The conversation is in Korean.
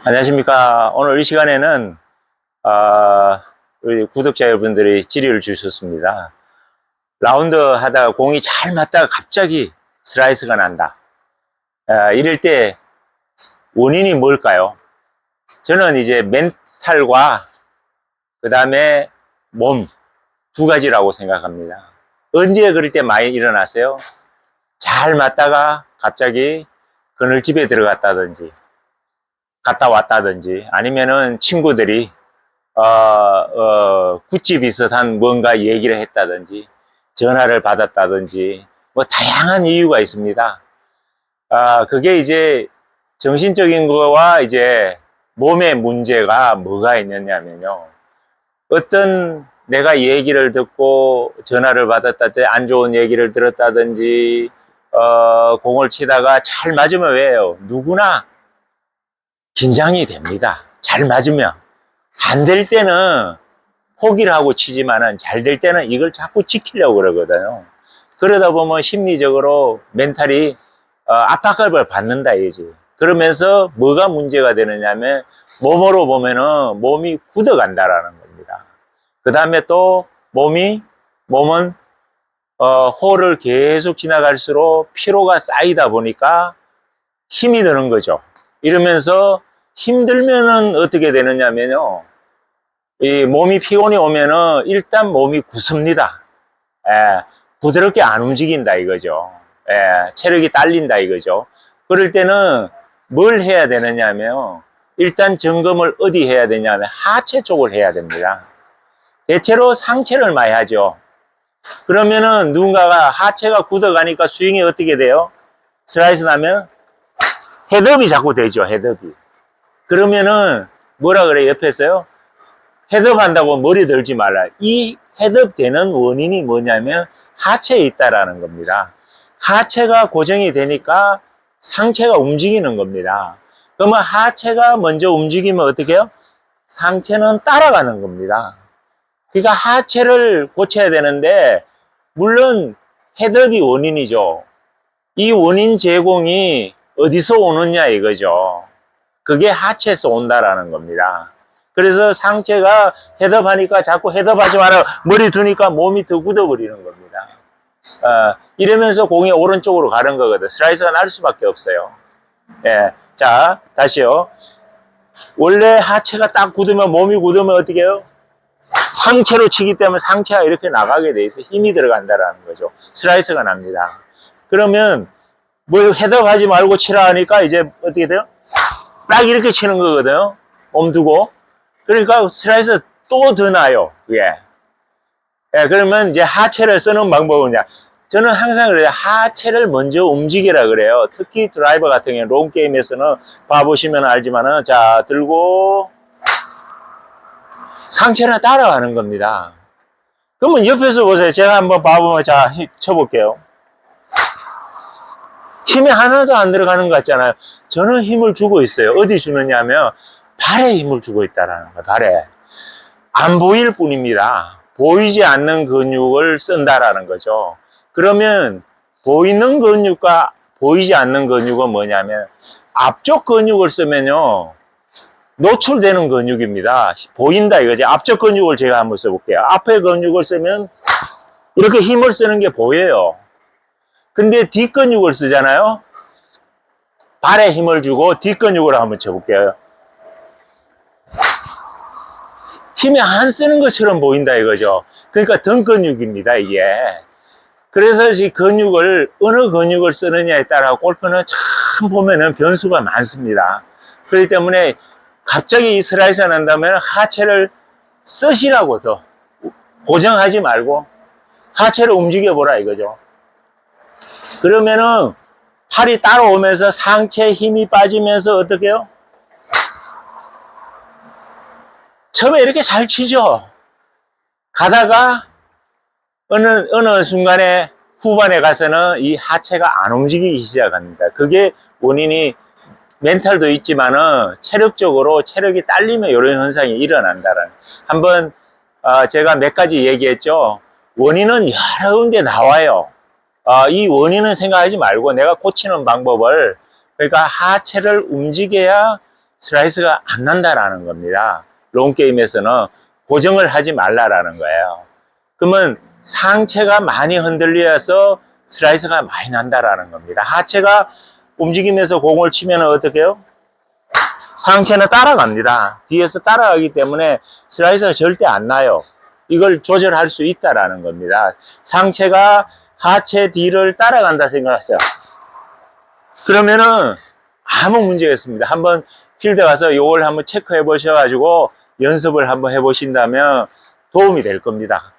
안녕하십니까. 오늘 이 시간에는 우리 구독자 여러분들이 질의를 주셨습니다. 라운드 하다가 공이 잘 맞다가 갑자기 슬라이스가 난다. 이럴 때 원인이 뭘까요? 저는 이제 멘탈과 그 다음에 몸 두 가지라고 생각합니다. 언제 그럴 때 많이 일어나세요? 잘 맞다가 갑자기 그늘집에 들어갔다든지 갔다 왔다든지 아니면은 친구들이 구찌 비슷한 뭔가 얘기를 했다든지 전화를 받았다든지 뭐 다양한 이유가 있습니다. 그게 이제 정신적인 거와 이제 몸의 문제가 뭐가 있느냐면요. 어떤 내가 얘기를 듣고 전화를 받았다든지 안 좋은 얘기를 들었다든지 공을 치다가 잘 맞으면 왜요? 누구나 긴장이 됩니다. 잘 맞으면. 안 될 때는 포기를 하고 치지만은 잘 될 때는 이걸 자꾸 지키려고 그러거든요. 그러다 보면 심리적으로 멘탈이 압박감을 받는다 이거지. 그러면서 뭐가 문제가 되느냐면 몸으로 보면은 몸이 굳어간다라는 겁니다. 그 다음에 또 몸은 호를 계속 지나갈수록 피로가 쌓이다 보니까 힘이 드는 거죠. 이러면서 힘들면은 어떻게 되느냐면요. 이 몸이 피곤이 오면은 일단 몸이 굳습니다. 부드럽게 안 움직인다 이거죠. 체력이 딸린다 이거죠. 그럴 때는 뭘 해야 되느냐면 일단 점검을 어디 해야 되냐면 하체 쪽을 해야 됩니다. 대체로 상체를 많이 하죠. 그러면은 누군가가 하체가 굳어가니까 스윙이 어떻게 돼요? 슬라이스 나면 헤드업이 자꾸 되죠. 헤드업이. 그러면은 뭐라 그래 옆에서요? 헤드업 한다고 머리 들지 말라. 이 헤드업 되는 원인이 뭐냐면 하체에 있다라는 겁니다. 하체가 고정이 되니까 상체가 움직이는 겁니다. 그러면 하체가 먼저 움직이면 어떻게 해요? 상체는 따라가는 겁니다. 그러니까 하체를 고쳐야 되는데 물론 헤드업이 원인이죠. 이 원인 제공이 어디서 오느냐 이거죠. 그게 하체에서 온다라는 겁니다. 그래서 상체가 헤드업 하니까 자꾸 헤드업 하지 마라. 머리 두니까 몸이 더 굳어버리는 겁니다. 이러면서 공이 오른쪽으로 가는 거거든. 슬라이스가 날 수밖에 없어요. 자, 다시요. 원래 하체가 딱 굳으면 몸이 굳으면 어떻게 해요? 상체로 치기 때문에 상체가 이렇게 나가게 돼 있어 힘이 들어간다라는 거죠. 슬라이스가 납니다. 그러면 뭐 헤드업 하지 말고 치라 하니까 이제 어떻게 돼요? 딱 이렇게 치는 거거든요. 몸 두고. 그러니까 슬라이스 또 더 나요. 그게. 그러면 이제 하체를 쓰는 방법은 저는 항상 그래요. 하체를 먼저 움직이라 그래요. 특히 드라이버 같은 경우는 롱 게임에서는 봐보시면 알지만은 자 들고 상체를 따라가는 겁니다. 그러면 옆에서 보세요. 제가 한번 봐보면 자 쳐볼게요. 힘이 하나도 안 들어가는 것 같잖아요. 저는 힘을 주고 있어요. 어디 주느냐면 발에 힘을 주고 있다라는 거예요. 발에. 안 보일 뿐입니다. 보이지 않는 근육을 쓴다라는 거죠. 그러면 보이는 근육과 보이지 않는 근육은 뭐냐면 앞쪽 근육을 쓰면요. 노출되는 근육입니다. 보인다 이거지. 앞쪽 근육을 제가 한번 써볼게요. 앞에 근육을 쓰면 이렇게 힘을 쓰는 게 보여요. 근데 뒷근육을 쓰잖아요. 발에 힘을 주고 뒷근육으로 한번 쳐볼게요. 힘이 안 쓰는 것처럼 보인다 이거죠. 그러니까 등 근육입니다 이게. 그래서 이 근육을 어느 근육을 쓰느냐에 따라 골프는 참 보면은 변수가 많습니다. 그렇기 때문에 갑자기 이 슬라이스가 난다면 하체를 쓰시라고 더 고정하지 말고 하체를 움직여 보라 이거죠. 그러면은 팔이 따라오면서 상체에 힘이 빠지면서 어떻게 해요? 처음에 이렇게 잘 치죠. 가다가 어느 순간에 후반에 가서는 이 하체가 안 움직이기 시작합니다. 그게 원인이 멘탈도 있지만은 체력적으로 체력이 딸리면 이런 현상이 일어난다는. 한번 제가 몇 가지 얘기했죠. 원인은 여러 군데 나와요. 이 원인은 생각하지 말고 내가 고치는 방법을, 그러니까 하체를 움직여야 슬라이스가 안 난다라는 겁니다. 롱게임에서는 고정을 하지 말라라는 거예요. 그러면 상체가 많이 흔들려서 슬라이스가 많이 난다라는 겁니다. 하체가 움직이면서 공을 치면 어떻게 해요? 상체는 따라갑니다. 뒤에서 따라가기 때문에 슬라이스가 절대 안 나요. 이걸 조절할 수 있다라는 겁니다. 상체가 하체 뒤를 따라간다 생각하세요. 그러면은 아무 문제가 없습니다. 한번 필드 가서 이걸 한번 체크해 보셔가지고 연습을 한번 해 보신다면 도움이 될 겁니다.